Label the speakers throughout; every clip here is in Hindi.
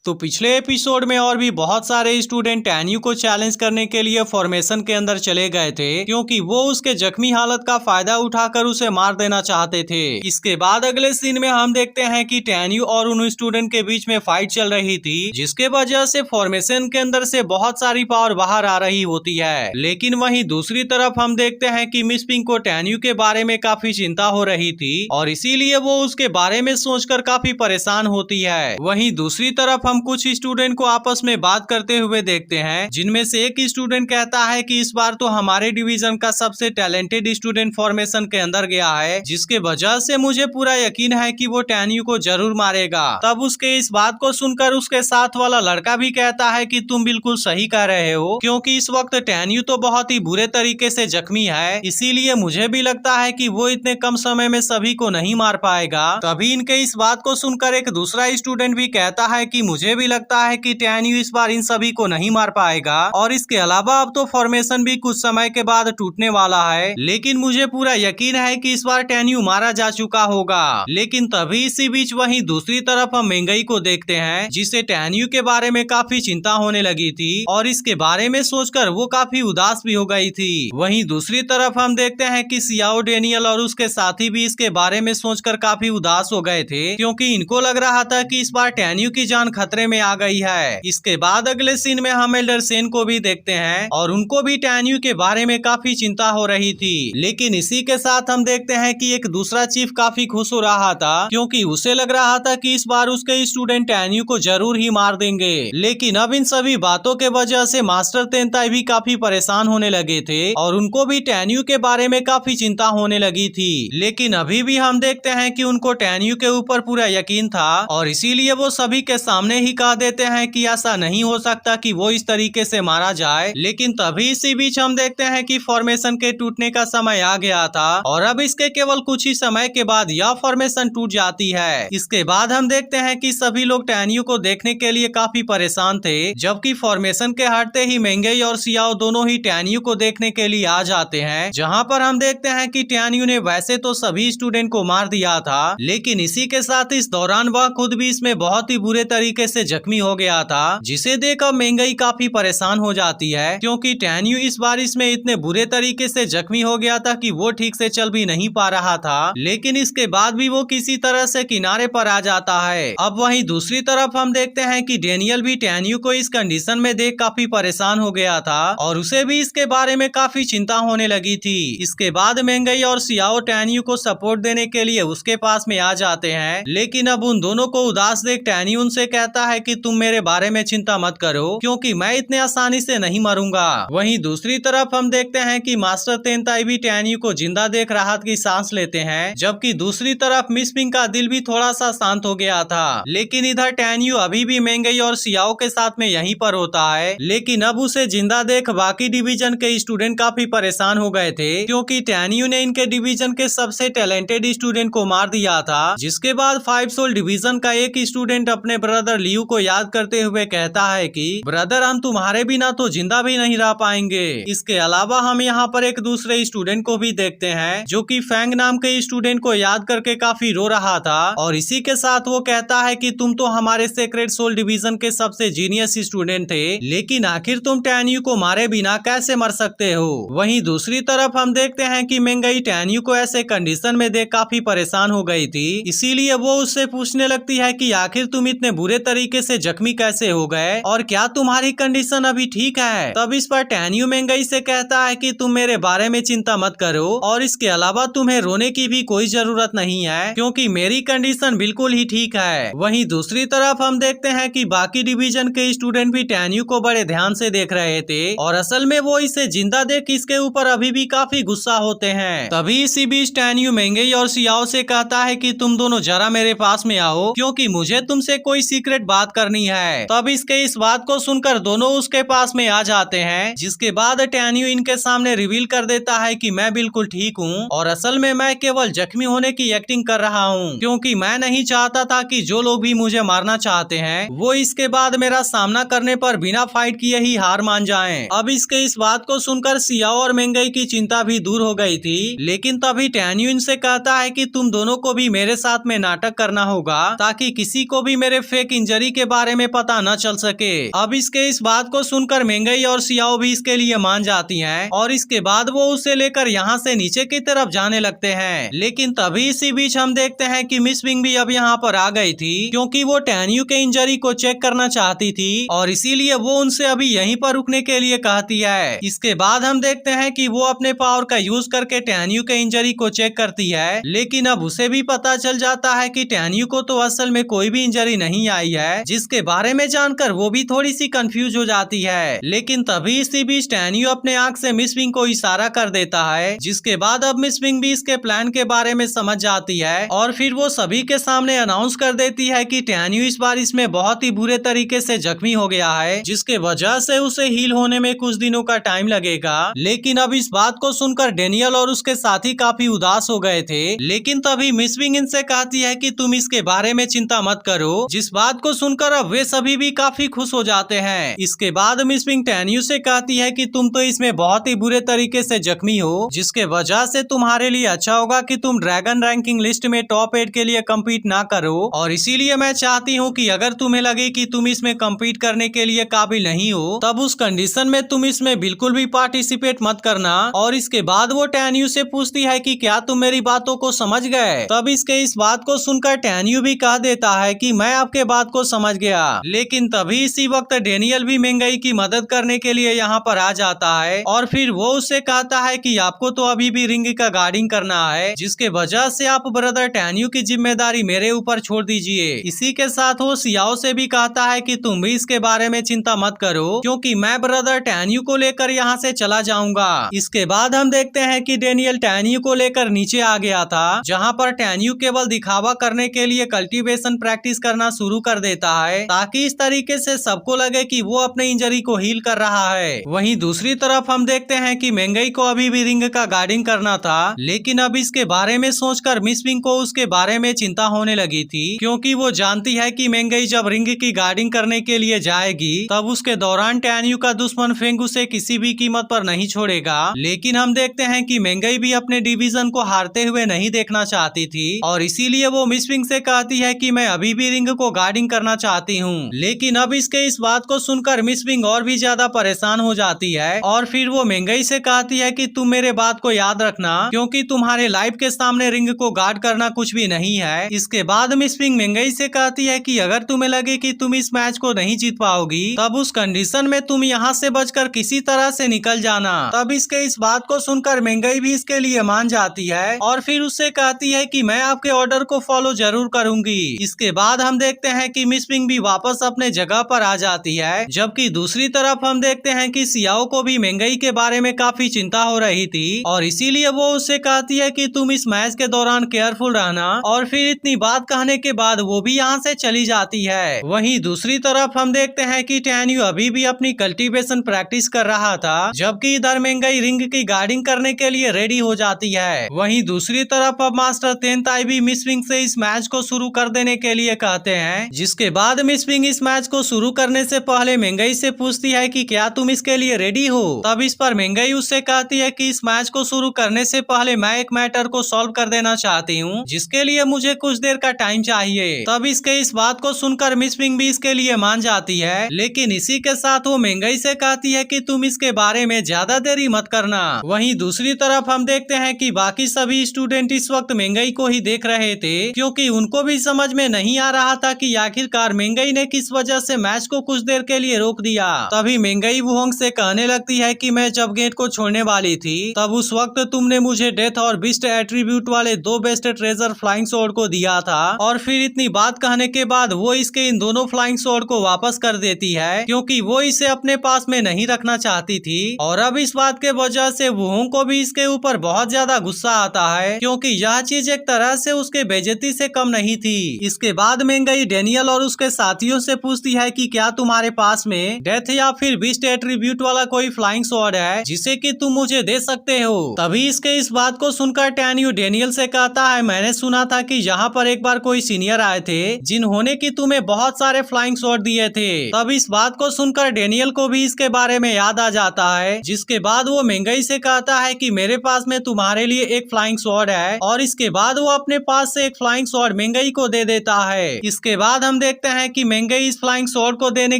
Speaker 1: तो पिछले एपिसोड में और भी बहुत सारे स्टूडेंट टैन्यू को चैलेंज करने के लिए फॉर्मेशन के अंदर चले गए थे, क्योंकि वो उसके जख्मी हालत का फायदा उठाकर उसे मार देना चाहते थे। इसके बाद अगले सीन में हम देखते हैं कि टैन्यू और उन स्टूडेंट के बीच में फाइट चल रही थी, जिसके वजह से फॉर्मेशन के अंदर से बहुत सारी पावर बाहर आ रही होती है। लेकिन वहीं दूसरी तरफ हम देखते हैं कि मिस पिंक को टैन्यू के बारे में काफी चिंता हो रही थी और इसीलिए वो उसके बारे में सोचकर काफी परेशान होती है। वहीं दूसरी तरफ हम कुछ स्टूडेंट को आपस में बात करते हुए देखते हैं, जिनमें से एक स्टूडेंट कहता है कि इस बार तो हमारे डिवीजन का सबसे टैलेंटेड स्टूडेंट फॉर्मेशन के अंदर गया है, जिसके वजह से मुझे पूरा यकीन है कि वो टैन्यू को जरूर मारेगा। तब उसके इस बात को सुनकर उसके साथ वाला लड़का भी कहता है कि तुम बिल्कुल सही कह रहे हो, क्योंकि इस वक्त टैन्यू तो बहुत ही बुरे तरीके से जख्मी है, इसीलिए मुझे भी लगता है कि वो इतने कम समय में सभी को नहीं मार पाएगा। तभी इनके इस बात को सुनकर एक दूसरा स्टूडेंट भी कहता है कि मुझे भी लगता है कि टैन्यू इस बार इन सभी को नहीं मार पाएगा, और इसके अलावा अब तो फॉर्मेशन भी कुछ समय के बाद टूटने वाला है, लेकिन मुझे पूरा यकीन है कि इस बार टैन्यू मारा जा चुका होगा। लेकिन तभी इसी बीच वहीं दूसरी तरफ हम मेंगई को देखते हैं, जिसे टैन्यू के बारे में काफी चिंता होने लगी थी और इसके बारे में सोचकर वो काफी उदास भी हो गई थी। वहीं दूसरी तरफ हम देखते हैं कि सियाओ, डेनियल और उसके साथी भी इसके बारे में सोचकर काफी उदास हो गए थे, क्योंकि इनको लग रहा था कि इस बार टैन्यू की जान खतरे में आ गई है। इसके बाद अगले सीन में हम एल्डर सेन को भी देखते हैं और उनको भी टैन्यू के बारे में काफी चिंता हो रही थी। लेकिन इसी के साथ हम देखते हैं कि एक दूसरा चीफ काफी खुश हो रहा था, क्योंकि उसे लग रहा था कि इस बार उसके स्टूडेंट टैन्यू को जरूर ही मार देंगे। लेकिन अब इन सभी बातों के वजह से मास्टर तेनताई भी काफी परेशान होने लगे थे और उनको भी टैन्यू के बारे में काफी चिंता होने लगी थी। लेकिन अभी भी हम देखते हैं कि उनको टैन्यू के ऊपर पूरा यकीन था और इसीलिए वो सभी के सामने ही कह देते हैं कि ऐसा नहीं हो सकता कि वो इस तरीके से मारा जाए। लेकिन तभी इसी बीच हम देखते हैं कि फॉर्मेशन के टूटने का समय आ गया था और अब इसके केवल कुछ ही समय के बाद यह फॉर्मेशन टूट जाती है। इसके बाद हम देखते हैं कि सभी लोग टैन्यू को देखने के लिए काफी परेशान थे, जबकि फॉर्मेशन के हटते ही मेंगई और सियाओ दोनों ही टैन्यू को देखने के लिए आ जाते हैं, जहाँ पर हम देखते हैं कि टैन्यू ने वैसे तो सभी स्टूडेंट को मार दिया था, लेकिन इसी के साथ इस दौरान वह खुद भी इसमें बहुत ही बुरे तरीके से जख्मी हो गया था, जिसे देखकर मेंगई काफी परेशान हो जाती है, क्योंकि टैन्यू इस बार इसमें इतने बुरे तरीके से जख्मी हो गया था कि वो ठीक से चल भी नहीं पा रहा था। लेकिन इसके बाद भी वो किसी तरह से किनारे पर आ जाता है। अब वहीं दूसरी तरफ हम देखते हैं कि डेनियल भी टैन्यू को इस कंडीशन में देख काफी परेशान हो गया था और उसे भी इसके बारे में काफी चिंता होने लगी थी। इसके बाद मेंगई और सियाओ टैन्यू को सपोर्ट देने के लिए उसके पास में आ जाते हैं, लेकिन अब उन दोनों को उदास देख टैन्यू उनसे कहता है कि तुम मेरे बारे में चिंता मत करो, क्योंकि मैं इतने आसानी से नहीं मरूंगा। वहीं दूसरी तरफ हम देखते हैं कि मास्टर तेनताई भी टैन्यू को जिंदा देख राहत की सांस लेते हैं, जबकि दूसरी तरफ मिस पिंक का दिल भी थोड़ा सा शांत हो गया था। लेकिन इधर टैन्यू अभी भी मेंगई और सियाओ के साथ में यहीं पर होता है, लेकिन अब उसे जिंदा देख बाकी डिवीजन के स्टूडेंट काफी परेशान हो गए थे, क्योंकि टैन्यू ने इनके डिवीजन के सबसे टैलेंटेड स्टूडेंट को मार दिया था। जिसके बाद 5 सोल डिवीजन का एक स्टूडेंट अपने ब्रदर लियू को याद करते हुए कहता है कि ब्रदर, हम तुम्हारे बिना तो जिंदा भी नहीं रह पाएंगे। इसके अलावा हम यहाँ पर एक दूसरे स्टूडेंट को भी देखते हैं, जो कि फैंग नाम के स्टूडेंट को याद करके काफी रो रहा था और इसी के साथ वो कहता है कि तुम तो हमारे सेक्रेट सोल डिवीजन के सबसे जीनियस स्टूडेंट थे, लेकिन आखिर तुम टैन्यू को मारे बिना कैसे मर सकते हो। वहीं दूसरी तरफ हम देखते हैं कि मेंगई टैन्यू को ऐसे कंडीशन में देख काफी परेशान हो गई थी, इसीलिए वो उससे पूछने लगती है कि आखिर तुम इतने बुरे तरीके से जख्मी कैसे हो गए और क्या तुम्हारी कंडीशन अभी ठीक है। तब इस पर टैन्यू मेंगई से कहता है कि तुम मेरे बारे में चिंता मत करो और इसके अलावा तुम्हें रोने की भी कोई जरूरत नहीं है, क्योंकि मेरी कंडीशन बिल्कुल ही ठीक है। वहीं दूसरी तरफ हम देखते हैं कि बाकी डिवीजन के स्टूडेंट भी टैन्यू को बड़े ध्यान से देख रहे थे और असल में वो इसे जिंदा देख इसके ऊपर अभी भी काफी गुस्सा होते हैं। तभी इसी बीच टैन्यू मेंगई और सियाओ से कहता है कि तुम दोनों जरा मेरे पास में आओ, क्योंकि मुझे तुमसे कोई सीक्रेट बात करनी है। तब इसके इस बात को सुनकर दोनों उसके पास में आ जाते हैं, जिसके बाद टैन्यू इनके सामने रिवील कर देता है कि मैं बिल्कुल ठीक हूँ और असल में मैं केवल जख्मी होने की एक्टिंग कर रहा हूँ, क्योंकि मैं नहीं चाहता था कि जो लोग भी मुझे मारना चाहते हैं वो इसके बाद मेरा सामना करने पर बिना फाइट किए ही हार मान जाएं। अब इसके इस बात को सुनकर सियाओ और मेंगई की चिंता भी दूर हो गई थी, लेकिन तभी टैन्यू इनसे कहता है कि तुम दोनों को भी मेरे साथ में नाटक करना होगा, ताकि किसी को भी मेरे फेक इंजरी इंजरी के बारे में पता न चल सके। अब इसके इस बात को सुनकर मेंगई और सियाओ भी इसके लिए मान जाती हैं और इसके बाद वो उसे लेकर यहाँ से नीचे की तरफ जाने लगते हैं। लेकिन तभी इसी बीच हम देखते हैं कि मिस विंग भी अब यहाँ पर आ गई थी, क्योंकि वो टैन्यू के इंजरी को चेक करना चाहती थी और इसीलिए वो उनसे अभी यहीं पर रुकने के लिए कहती है। इसके बाद हम देखते हैं कि वो अपने पावर का यूज करके टैन्यू के इंजरी को चेक करती है, लेकिन अब उसे भी पता चल जाता है कि टैन्यू को तो असल में कोई भी इंजरी नहीं आई है, जिसके बारे में जानकर वो भी थोड़ी सी कंफ्यूज हो जाती है। लेकिन तभी इसी बीच टैन्यू अपने आंख से मिस विंग को इशारा कर देता है, जिसके बाद अब मिस विंग भी इसके प्लान के बारे में समझ जाती है और फिर वो सभी के सामने अनाउंस कर देती है कि टैन्यू इस बार इसमें बहुत ही बुरे तरीके से जख्मी हो गया है, जिसके वजह से उसे हील होने में कुछ दिनों का टाइम लगेगा। लेकिन अब इस बात को सुनकर डेनियल और उसके साथी काफी उदास हो गए थे। लेकिन तभी मिस विंग इनसे कहती है कि तुम इसके बारे में चिंता मत करो, जिस बात को सुनकर अब वे सभी भी काफी खुश हो जाते हैं। इसके बाद मिस विंग टैन्यू से कहती है कि तुम तो इसमें बहुत ही बुरे तरीके से जख्मी हो, जिसके वजह से तुम्हारे लिए अच्छा होगा कि तुम ड्रैगन रैंकिंग लिस्ट में टॉप 8 के लिए कम्पीट ना करो, और इसीलिए मैं चाहती हूँ कि अगर तुम्हें लगे कि तुम इसमें कम्पीट करने के लिए काबिल नहीं हो, तब उस कंडीशन में तुम इसमें बिल्कुल भी पार्टिसिपेट मत करना। और इसके बाद वो टैन्यू से पूछती है कि क्या तुम मेरी बातों को समझ गए। तब इसके इस बात को सुनकर टैन्यू भी कह देता है कि मैं आपके बात को समझ गया। लेकिन तभी इसी वक्त डेनियल भी मेंगई की मदद करने के लिए यहाँ पर आ जाता है और फिर वो उससे कहता है कि आपको तो अभी भी रिंग का गार्डिंग करना है, जिसके वजह से आप ब्रदर टैन्यू की जिम्मेदारी मेरे ऊपर छोड़ दीजिए। इसी के साथ वो सियाओ से भी कहता है कि तुम भी इसके बारे में चिंता मत करो, क्योंकि मैं ब्रदर टैन्यू को लेकर यहाँ से चला जाऊंगा। इसके बाद हम देखते हैं कि डेनियल टैन्यू को लेकर नीचे आ गया था, जहाँ पर टैन्यू केवल दिखावा करने के लिए कल्टीवेशन प्रैक्टिस करना शुरू कर देता है, ताकि इस तरीके से सबको लगे कि वो अपने इंजरी को हील कर रहा है। वहीं दूसरी तरफ हम देखते हैं कि मेंगई को अभी भी रिंग का गार्डिंग करना था, लेकिन अब इसके बारे में सोचकर मिस विंग को उसके बारे में चिंता होने लगी थी, क्योंकि वो जानती है कि मेंगई जब रिंग की गार्डिंग करने के लिए जाएगी तब उसके दौरान टैन्यू का दुश्मन फेंग उसे किसी भी कीमत पर नहीं छोड़ेगा। लेकिन हम देखते हैं कि मेंगई भी अपने डिवीजन को हारते हुए नहीं देखना चाहती थी और इसीलिए वो मिस विंग से कहती है कि मैं अभी भी रिंग को गार्डिंग करना चाहती हूँ। लेकिन अब इसके इस बात को सुनकर मिस विंग और भी ज्यादा परेशान हो जाती है और फिर वो मेंगई से कहती है कि तुम मेरे बात को याद रखना, क्योंकि तुम्हारे लाइफ के सामने रिंग को गार्ड करना कुछ भी नहीं है। इसके बाद मिस विंग मेंगई से कहती है कि अगर तुम्हें लगे कि तुम इस मैच को नहीं जीत पाओगी, तब उस कंडीशन में तुम यहाँ से बचकर किसी तरह से निकल जाना। तब इसके इस बात को सुनकर मेंगई भी इसके लिए मान जाती है और फिर उससे कहती है कि मैं आपके ऑर्डर को फॉलो जरूर करूंगी। इसके बाद हम देखते हैं कि मिस विंग भी वापस अपने जगह पर आ जाती है, जबकि दूसरी तरफ हम देखते हैं कि सियाओ को भी मेंगई के बारे में काफी चिंता हो रही थी और इसीलिए वो उससे कहती है कि तुम इस मैच के दौरान केयरफुल रहना, और फिर इतनी बात कहने के बाद वो भी यहाँ से चली जाती है। वहीं दूसरी तरफ हम देखते हैं कि टैन्यू अभी भी अपनी कल्टीवेशन प्रैक्टिस कर रहा था, जबकि इधर मेंगई रिंग की गार्डिंग करने के लिए रेडी हो जाती है। वहीं दूसरी तरफ अब मास्टर तेनताई भी मिस विंग से इस मैच को शुरू कर देने के लिए कहते हैं, जिसके बाद मिस विंग इस मैच को शुरू करने से पहले मेंगई से पूछती है कि क्या तुम इसके लिए रेडी हो। तब इस पर मेंगई उससे कहती है कि इस मैच को शुरू करने से पहले मैं एक मैटर को सॉल्व कर देना चाहती हूँ, जिसके लिए मुझे कुछ देर का टाइम चाहिए। तब इसके इस बात को सुनकर मिस विंग भी इसके लिए मान जाती है, लेकिन इसी के साथ वो मेंगई से कहती है कि तुम इसके बारे में ज्यादा देरी मत करना। वहीं दूसरी तरफ हम देखते हैं कि बाकी सभी स्टूडेंट इस वक्त मेंगई को ही देख रहे थे, क्योंकि उनको भी समझ में नहीं आ रहा था कि आखिरकार मेंगई ने किस वजह से मैच को कुछ देर के लिए रोक दिया। तभी मेंगई वुहोंग से कहने लगती है कि मैं जब गेट को छोड़ने वाली थी तब उस वक्त तुमने मुझे डेथ और बिस्ट एट्रीब्यूट वाले 2 बेस्ट ट्रेजर फ्लाइंग स्वॉर्ड को दिया था, और फिर इतनी बात कहने के बाद वो इसके इन दोनों फ्लाइंग स्वॉर्ड को वापस कर देती है, क्योंकि वो इसे अपने पास में नहीं रखना चाहती थी। और अब इस बात के वजह से वुहोंग को भी इसके ऊपर बहुत ज्यादा गुस्सा आता है, क्योंकि यह चीज एक तरह से उसके बेइज्जती से कम नहीं थी। इसके बाद मेंगई डेनियल और उसके साथियों से पूछती है कि क्या तुम्हारे पास में डेथ या फिर बिस्ट एट्रीब्यूट वाला कोई फ्लाइंग स्वॉर्ड है जिसे कि तुम मुझे दे सकते हो। तभी इसके इस बात को सुनकर टैन्यू डेनियल से कहता है, मैंने सुना था कि यहाँ पर एक बार कोई सीनियर आए थे जिन्होंने कि तुम्हें बहुत सारे फ्लाइंग स्वॉर्ड दिए थे। तब इस बात को सुनकर डेनियल को भी इसके बारे में याद आ जाता है, जिसके बाद वो मेंगई से कहता है कि मेरे पास में तुम्हारे लिए एक फ्लाइंग स्वॉर्ड है, और इसके बाद वो अपने पास से एक फ्लाइंग स्वॉर्ड मेंगई को दे देता है। इसके बाद हम देखते हैं कि मेंगई इस फ्लाइंग स्वॉर्ड को देने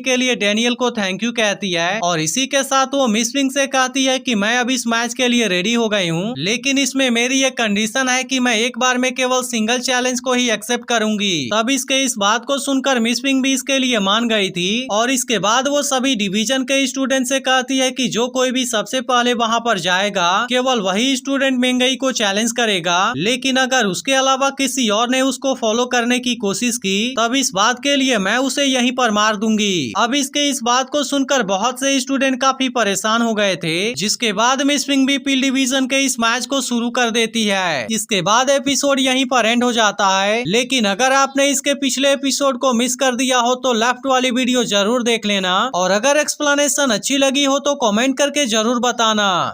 Speaker 1: के लिए डेनियल को थैंक यू कहती है और इसी के साथ वो मिस विंग से कहती है कि मैं अब इस मैच के लिए रेडी हो गई हूँ, लेकिन इसमें मेरी एक कंडीशन है कि मैं एक बार में केवल सिंगल चैलेंज को ही एक्सेप्ट करूंगी। तब इसके इस बात को सुनकर मिस विंग भी इसके लिए मान गई थी और इसके बाद वो सभी डिवीजन के स्टूडेंट से कहती है कि जो कोई भी सबसे पहले वहाँ पर जाएगा केवल वही स्टूडेंट मेंगई को चैलेंज करेगा, लेकिन अगर उसके अलावा किसी और ने उसको फॉलो करने की कोशिश की तब इस बात के लिए मैं उसे यहीं पर मार दूंगी। अब इसके इस बात को सुनकर बहुत से स्टूडेंट काफी परेशान हो गए थे, जिसके बाद मिस विंग भी पील डिवीजन के इस मैच को शुरू कर देती है। इसके बाद एपिसोड यहीं पर एंड हो जाता है, लेकिन अगर आपने इसके पिछले एपिसोड को मिस कर दिया हो तो लेफ्ट वाली वीडियो जरूर देख लेना और अगर एक्सप्लेनेशन अच्छी लगी हो तो कमेंट करके जरूर बताना।